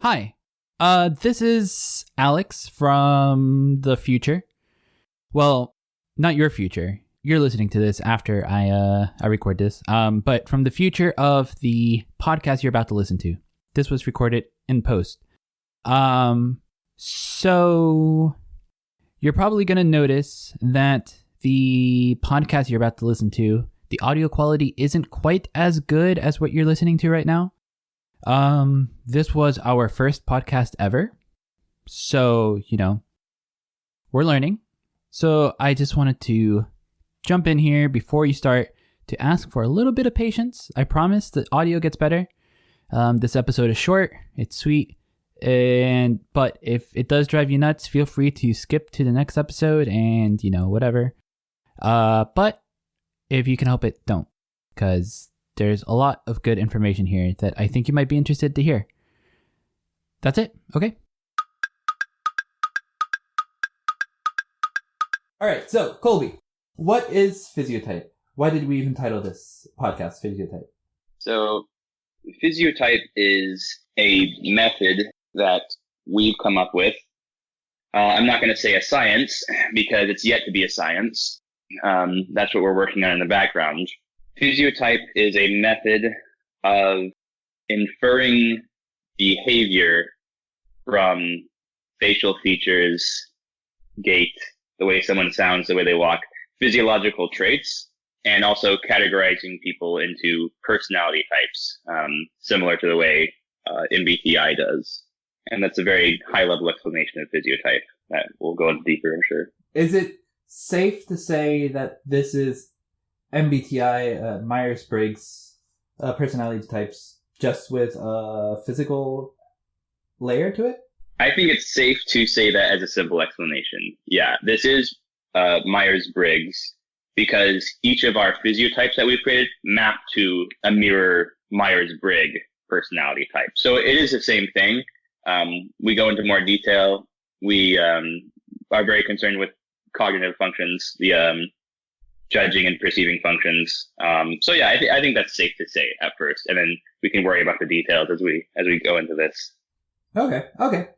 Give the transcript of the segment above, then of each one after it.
Hi, this is Alex from the future. Well, not your future. You're listening to this after I record this. But from the future of the podcast you're about to listen to. This was recorded in post. So you're probably going to notice that the podcast you're about to listen to, the audio quality isn't quite as good as what you're listening to right now. This was our first podcast ever. So, we're learning. So I just wanted to jump in here before you start to ask for a little bit of patience. I promise the audio gets better. This episode is short, it's sweet, but if it does drive you nuts, feel free to skip to the next episode and, whatever. But if you can help it, don't, because there's a lot of good information here that I think you might be interested to hear. That's it. Okay. All right. So, Colby, what is Physiotype? Why did we even title this podcast Physiotype? So, Physiotype is a method that we've come up with. I'm not going to say a science because it's yet to be a science. That's what we're working on in the background. Physiotype is a method of inferring behavior from facial features, gait, the way someone sounds, the way they walk, physiological traits, and also categorizing people into personality types, similar to the way MBTI does. And that's a very high-level explanation of Physiotype that we'll go into deeper, I'm sure. Is it safe to say that this is MBTI, Myers-Briggs personality types, just with a physical layer to it? I think it's safe to say that as a simple explanation. Yeah, this is Myers-Briggs because each of our physiotypes that we've created map to a mirror Myers-Briggs personality type. So it is the same thing. We go into more detail. We are very concerned with cognitive functions, the judging and perceiving functions. So yeah, I think that's safe to say at first, and then we can worry about the details as we go into this. Okay.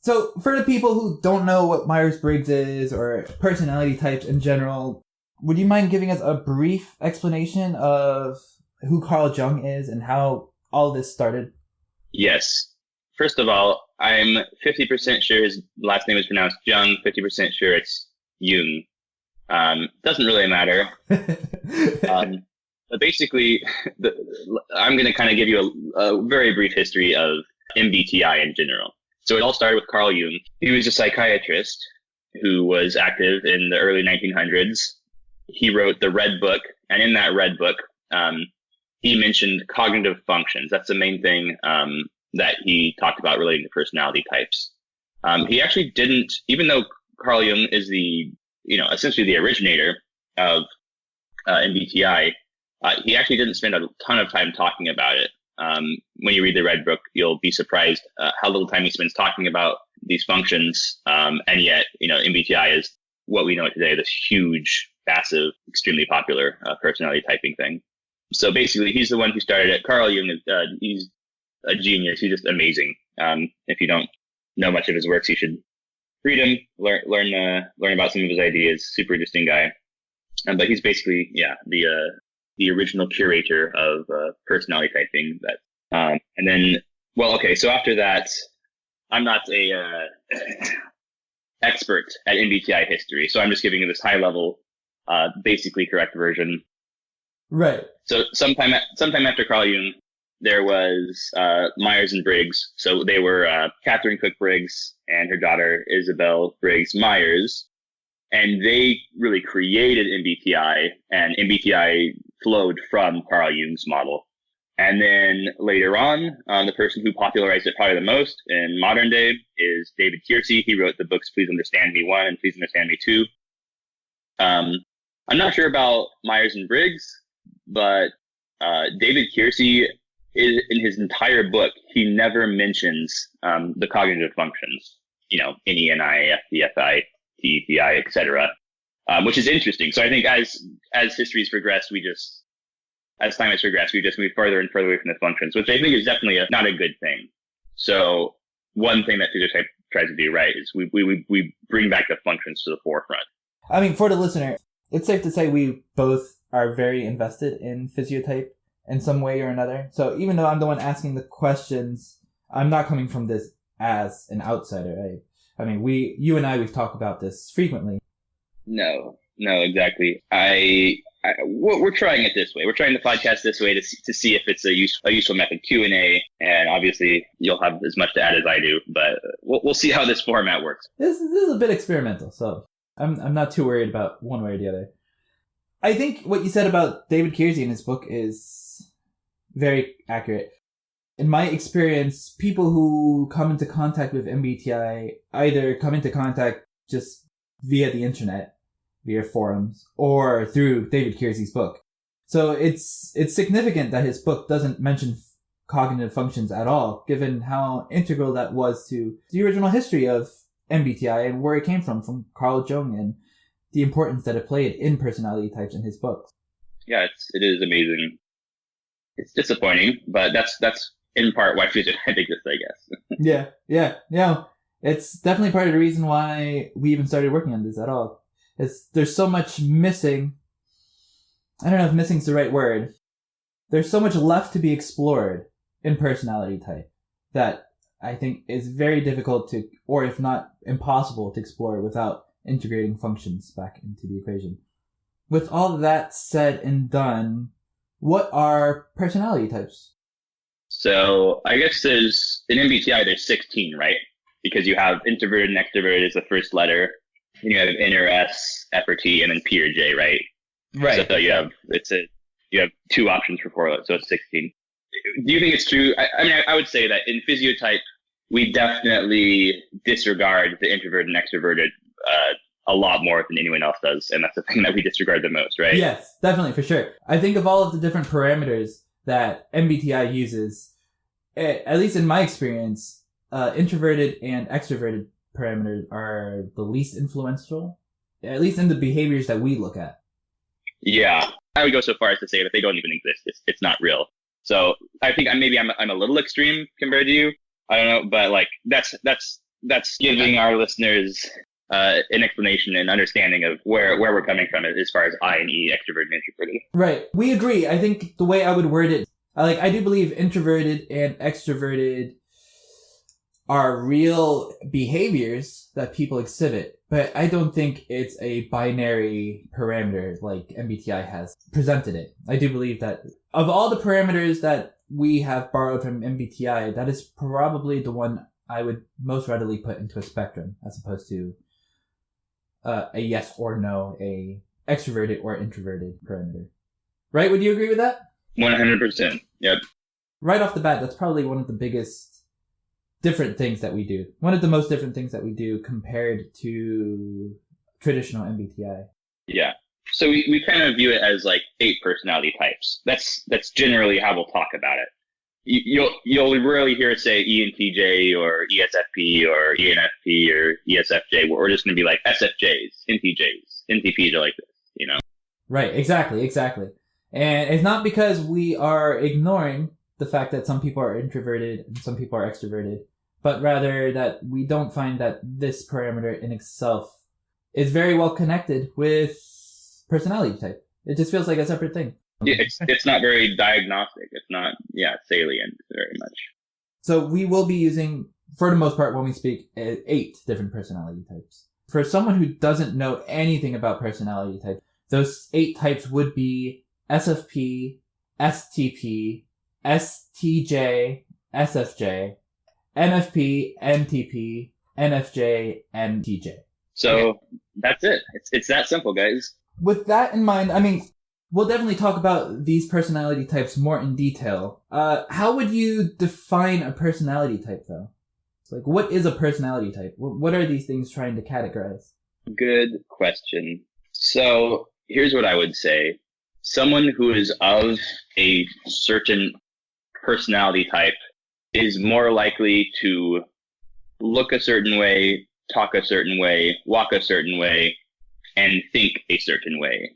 So for the people who don't know what Myers-Briggs is or personality types in general, would you mind giving us a brief explanation of who Carl Jung is and how all this started? Yes. First of all, I'm 50% sure his last name is pronounced Jung, 50% sure it's Jung. Doesn't really matter. But basically, I'm going to kind of give you a very brief history of MBTI in general. So it all started with Carl Jung. He was a psychiatrist who was active in the early 1900s. He wrote the Red Book, and in that Red Book, he mentioned cognitive functions. That's the main thing that he talked about relating to personality types. He actually didn't, even though Carl Jung is essentially the originator of MBTI, he actually didn't spend a ton of time talking about it. When you read the Red Book, you'll be surprised how little time he spends talking about these functions. And yet, MBTI is what we know it today, this huge, massive, extremely popular personality typing thing. So basically, he's the one who started it. Carl Jung, he's a genius. He's just amazing. If you don't know much of his works, you should read him, learn about some of his ideas. Super interesting guy. But he's basically, the original curator of personality typing. And then, so after that, I'm not a expert at MBTI history, so I'm just giving you this high level, basically correct version. Right. So sometime after Carl Jung, there was Myers and Briggs. So they were Catherine Cook Briggs and her daughter Isabel Briggs Myers, and they really created MBTI, and MBTI flowed from Carl Jung's model. And then later on, the person who popularized it probably the most in modern day is David Keirsey. He wrote the books Please Understand Me 1 and Please Understand Me 2. I'm not sure about Myers and Briggs, but David Keirsey, in his entire book, he never mentions the cognitive functions, NENI, FDFI, TETI, etc., which is interesting. So I think as history's progressed, as time has progressed, we've just moved further and further away from the functions, which I think is definitely not a good thing. So one thing that Physiotype tries to do right is we bring back the functions to the forefront. I mean, for the listener, it's safe to say we both are very invested in Physiotype in some way or another. So even though I'm the one asking the questions, I'm not coming from this as an outsider, right? I mean, you and I, we've talked about this frequently. No, exactly. We're trying it this way. We're trying the podcast this way to see if it's a useful method Q&A, and obviously you'll have as much to add as I do, but we'll see how this format works. This is a bit experimental, so I'm not too worried about one way or the other. I think what you said about David Kiersey in his book is very accurate. In my experience, people who come into contact with MBTI either come into contact just via the internet, via forums, or through David Kiersey's book. So it's significant that his book doesn't mention cognitive functions at all, given how integral that was to the original history of MBTI and where it came from Carl Jung, and the importance that it played in personality types in his books. Yeah, it is amazing. It's disappointing, but that's in part why Physiotype exists, I guess. Yeah. It's definitely part of the reason why we even started working on this at all. There's so much missing. I don't know if missing's the right word. There's so much left to be explored in personality type that I think is very difficult to, or if not impossible to explore without integrating functions back into the equation. With all that said and done, what are personality types? So I guess there's, in MBTI, there's 16, right? Because you have introverted and extroverted as the first letter, and you have N or S, F or T, and then P or J, right? Right. So you have two options for 4, so it's 16. Do you think it's true? I mean, I would say that in Physiotype, we definitely disregard the introverted and extroverted a lot more than anyone else does, and that's the thing that we disregard the most, right? Yes, definitely, for sure. I think of all of the different parameters that MBTI uses, at least in my experience, introverted and extroverted parameters are the least influential, at least in the behaviors that we look at. Yeah, I would go so far as to say that they don't even exist. It's not real. So I think I'm a little extreme compared to you. I don't know, but like that's giving our listeners an explanation and understanding of where we're coming from as far as I and E, extroverted and introverted. Right. We agree. I think the way I would word it, I do believe introverted and extroverted are real behaviors that people exhibit, but I don't think it's a binary parameter like MBTI has presented it. I do believe that of all the parameters that we have borrowed from MBTI, that is probably the one I would most readily put into a spectrum, as opposed to a yes or no, a extroverted or introverted parameter. Right? Would you agree with that? 100%. Yep. Right off the bat, that's probably one of the biggest different things that we do. One of the most different things that we do compared to traditional MBTI. Yeah. So we kind of view it as like 8 personality types. That's generally how we'll talk about it. You'll rarely hear us say ENTJ or ESFP or ENFP or ESFJ. We're just going to be like SFJs, NTJs, NTPs are like this, you know? Right, exactly. And it's not because we are ignoring the fact that some people are introverted and some people are extroverted, but rather that we don't find that this parameter in itself is very well connected with personality type. It just feels like a separate thing. Yeah, it's not very diagnostic. It's not, salient very much. So we will be using, for the most part, when we speak, 8 different personality types. For someone who doesn't know anything about personality types, those 8 types would be SFP, STP, STJ, SFJ, NFP, NTP, NFJ, and TJ. So that's it. It's that simple, guys. With that in mind, I mean, we'll definitely talk about these personality types more in detail. How would you define a personality type, though? Like, what is a personality type? What are these things trying to categorize? Good question. So here's what I would say. Someone who is of a certain personality type is more likely to look a certain way, talk a certain way, walk a certain way, and think a certain way.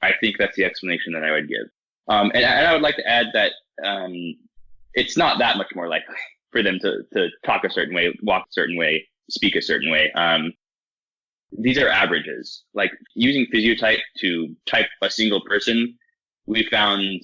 I think that's the explanation that I would give. And I would like to add that it's not that much more likely for them to talk a certain way, walk a certain way, speak a certain way. These are averages. Like using Physiotype to type a single person, we found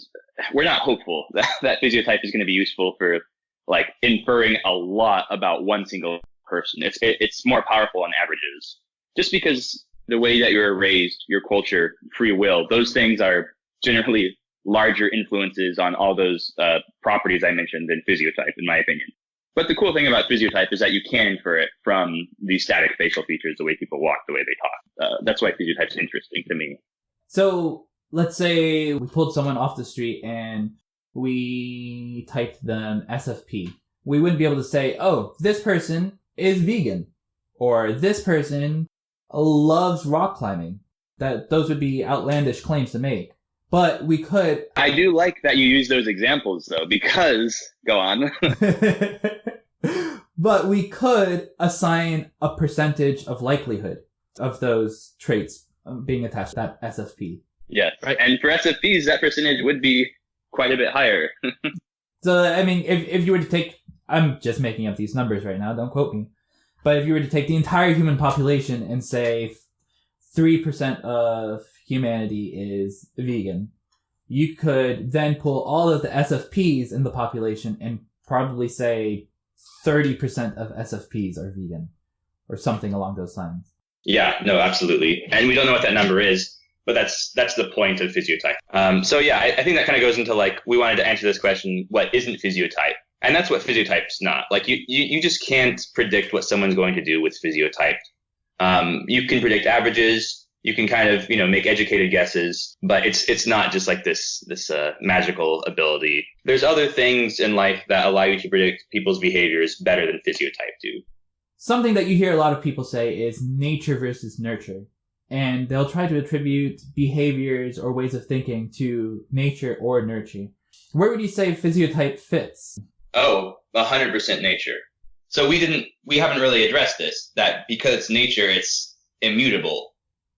we're not hopeful that Physiotype is going to be useful for like inferring a lot about one single person. It's more powerful on averages, just because the way that you're raised, your culture, free will, those things are generally larger influences on all those properties I mentioned in Physiotype, in my opinion. But the cool thing about Physiotype is that you can infer it from the static facial features, the way people walk, the way they talk. That's why Physiotype's interesting to me. So let's say we pulled someone off the street and we typed them SFP. We wouldn't be able to say, oh, this person is vegan, or this person loves rock climbing. Those would be outlandish claims to make. But we could... I do like that you use those examples, though, because... Go on. But we could assign a percentage of likelihood of those traits being attached to that SFP. Yes. Right. And for SFPs, that percentage would be quite a bit higher. So, I mean, if you were to take... I'm just making up these numbers right now, don't quote me. But if you were to take the entire human population and say 3% of humanity is vegan, you could then pull all of the SFPs in the population and probably say 30% of SFPs are vegan, or something along those lines. Yeah, no, absolutely. And we don't know what that number is, but that's the point of Physiotype. So yeah, I think that kind of goes into like, we wanted to answer this question, what isn't Physiotype? And that's what Physiotype's not. Like you just can't predict what someone's going to do with Physiotype. You can predict averages. You can kind of, make educated guesses, but it's not just like this magical ability. There's other things in life that allow you to predict people's behaviors better than Physiotype do. Something that you hear a lot of people say is nature versus nurture. And they'll try to attribute behaviors or ways of thinking to nature or nurture. Where would you say Physiotype fits? Oh, 100% nature. So we haven't really addressed this, that because it's nature, it's immutable.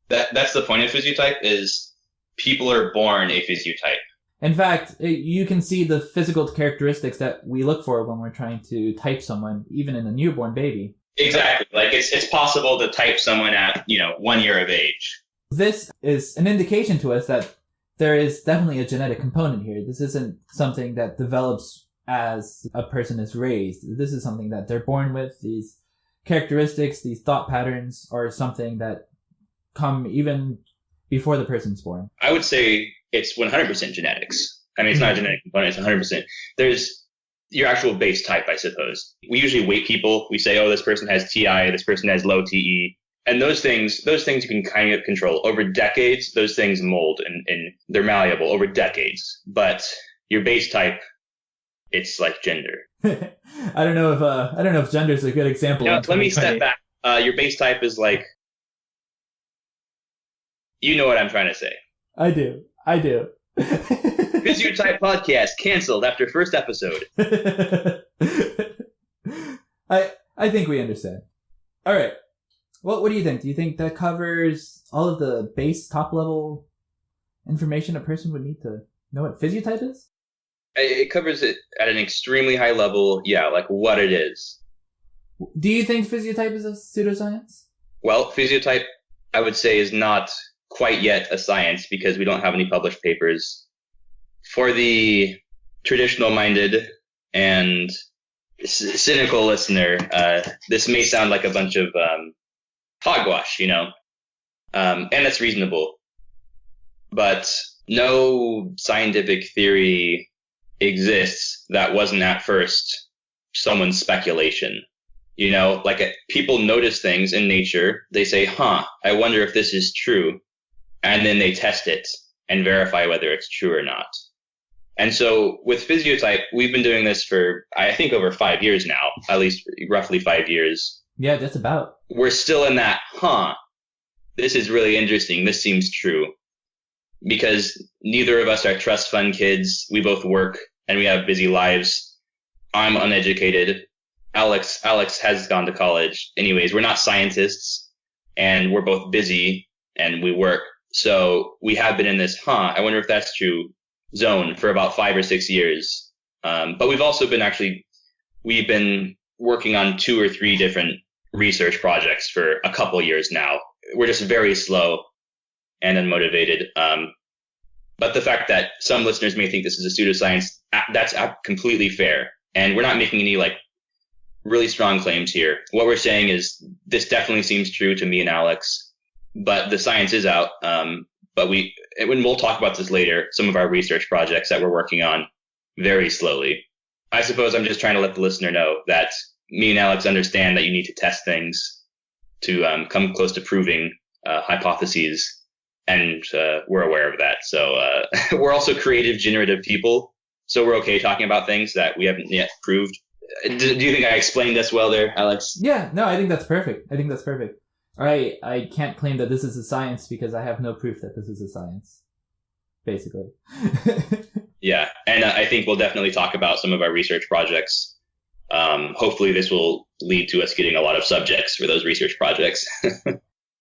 That's the point of Physiotype, is people are born a Physiotype. In fact, you can see the physical characteristics that we look for when we're trying to type someone, even in a newborn baby. Exactly. Like it's possible to type someone at, 1 year of age. This is an indication to us that there is definitely a genetic component here. This isn't something that develops as a person is raised. This is something that they're born with. These characteristics, these thought patterns are something that come even before the person's born. I would say it's 100% genetics. I mean, it's not a genetic component, it's 100%. There's your actual base type, I suppose. We usually weight people. We say, oh, this person has TI, this person has low TE. And those things you can kind of control. Over decades, those things mold and they're malleable over decades. But your base type, it's like gender. I don't know if gender is a good example. Let me step back. Your base type is like, you know what I'm trying to say. I do. Physiotype podcast canceled after first episode. I think we understand. All right. What do you think? Do you think that covers all of the base top level information a person would need to know what Physiotype is? It covers it at an extremely high level. Yeah, like what it is. Do you think Physiotype is a pseudoscience? Well, Physiotype, I would say, is not quite yet a science because we don't have any published papers. For the traditional-minded and cynical listener, this may sound like a bunch of hogwash, and it's reasonable. But no scientific theory exists that wasn't at first someone's speculation. People notice things in nature. They say, I wonder if this is true. And then they test it and verify whether it's true or not. And so with Physiotype, we've been doing this for, I think, over 5 years now, at least roughly 5 years. Yeah, just about. We're still in that, this is really interesting. This seems true. Because neither of us are trust fund kids. We both work and we have busy lives. I'm uneducated. Alex has gone to college. Anyways, we're not scientists and we're both busy and we work. So we have been in this, I wonder if that's true zone for about 5 or 6 years. But we've also been actually we've been working on 2 or 3 different research projects for a couple years now. We're just very slow and unmotivated. But the fact that some listeners may think this is a pseudoscience, that's completely fair. And we're not making any like really strong claims here. What we're saying is this definitely seems true to me and Alex, but the science is out. But we'll talk about this later, some of our research projects that we're working on very slowly. I suppose I'm just trying to let the listener know that me and Alex understand that you need to test things to come close to proving hypotheses, and we're aware of that. So we're also creative, generative people, so we're okay talking about things that we haven't yet proved. Do you think I explained this well there, Alex? Yeah, no, I think that's perfect. I can't claim that this is a science because I have no proof that this is a science, basically. Yeah, and I think we'll definitely talk about some of our research projects. Hopefully this will lead to us getting a lot of subjects for those research projects.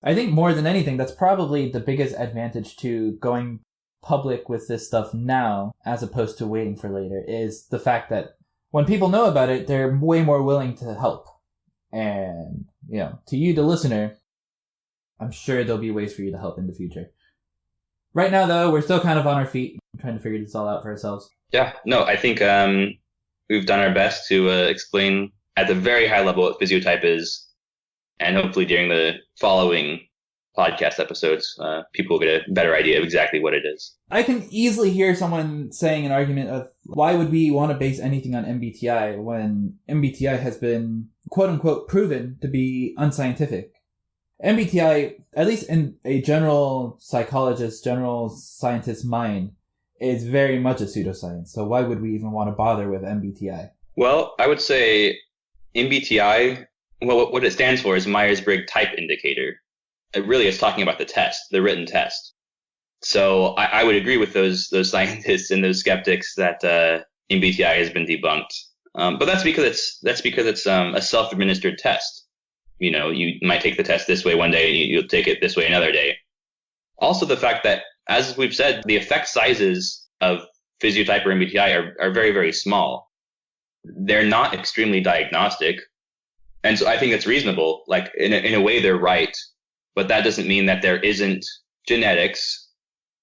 I think more than anything, that's probably the biggest advantage to going public with this stuff now, as opposed to waiting for later, is the fact that when people know about it, they're way more willing to help. And, to you, the listener, I'm sure there'll be ways for you to help in the future. Right now, though, we're still kind of on our feet, trying to figure this all out for ourselves. Yeah, no, I think we've done our best to explain at the very high level what Physiotype is. And hopefully during the following podcast episodes, people will get a better idea of exactly what it is. I can easily hear someone saying an argument of, why would we want to base anything on MBTI when MBTI has been, quote unquote, proven to be unscientific? MBTI, at least in a general psychologist, general scientist's mind, is very much a pseudoscience. So why would we even want to bother with MBTI? Well, I would say MBTI, well, what it stands for is Myers-Briggs Type Indicator. It really is talking about the test, the written test. So I would agree with those scientists and those skeptics that MBTI has been debunked. But that's because it's a self-administered test. You might take the test this way one day, and you'll take it this way another day. Also, the fact that, as we've said, the effect sizes of Physiotype or MBTI are very, very small. They're not extremely diagnostic. And so I think it's reasonable. Like, in a way, they're right. But that doesn't mean that there isn't genetics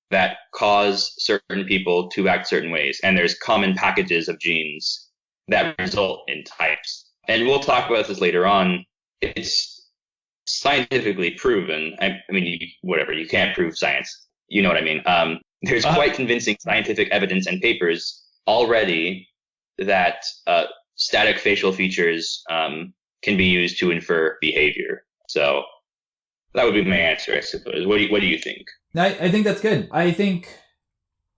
that cause certain people to act certain ways. And there's common packages of genes that result in types. And we'll talk about this later on. It's scientifically proven. I mean, you can't prove science. You know what I mean? There's quite convincing scientific evidence and papers already that static facial features can be used to infer behavior. So that would be my answer, I suppose. What do you think? I think that's good. I think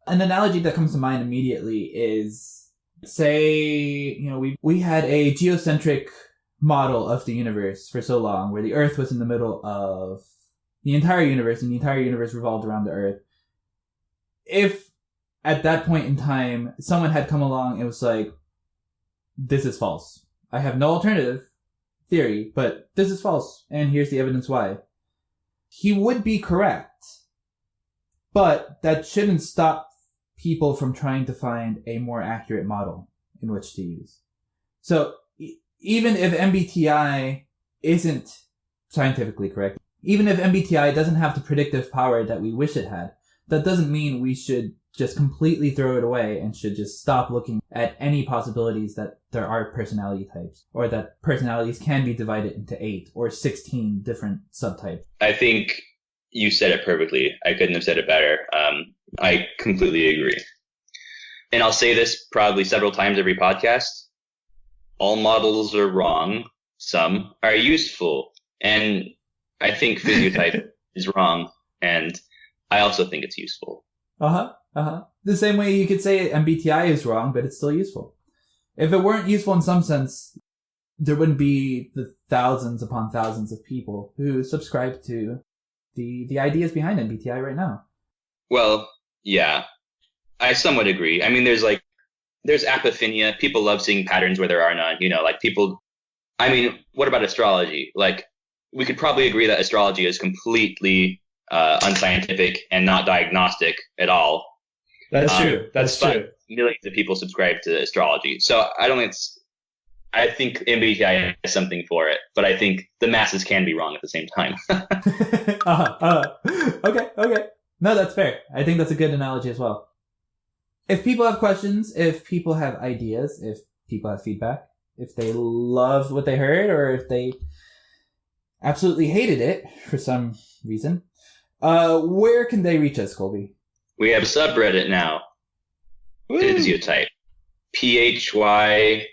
an analogy that comes to mind immediately is, say, we had a geocentric model of the universe for so long, where the Earth was in the middle of the entire universe, and the entire universe revolved around the Earth. If at that point in time, someone had come along and was like, this is false. I have no alternative theory, but this is false, and here's the evidence why. He would be correct. But that shouldn't stop people from trying to find a more accurate model in which to use. So even if MBTI isn't scientifically correct, even if MBTI doesn't have the predictive power that we wish it had, that doesn't mean we should just completely throw it away and should just stop looking at any possibilities that there are personality types, or that personalities can be divided into 8 or 16 different subtypes. I think you said it perfectly. I couldn't have said it better. I completely agree. And I'll say this probably several times every podcast. All models are wrong. Some are useful. And I think Physiotype is wrong. And I also think it's useful. The same way you could say MBTI is wrong, but it's still useful. If it weren't useful in some sense, there wouldn't be the thousands upon thousands of people who subscribe to the ideas behind MBTI right now. Well, yeah, I somewhat agree. I mean, there's apophenia. People love seeing patterns where there are none. What about astrology? Like, we could probably agree that astrology is completely unscientific and not diagnostic at all. That's true. That's true. Millions of people subscribe to astrology. So I don't think I think MBTI has something for it, but I think the masses can be wrong at the same time. Okay. No, that's fair. I think that's a good analogy as well. If people have questions, if people have ideas, if people have feedback, if they loved what they heard, or if they absolutely hated it for some reason, where can they reach us, Colby? We have a subreddit now. Woo! Physiotype. PhysioType.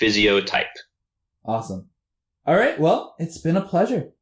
Physiotype. Awesome. All right. Well, it's been a pleasure.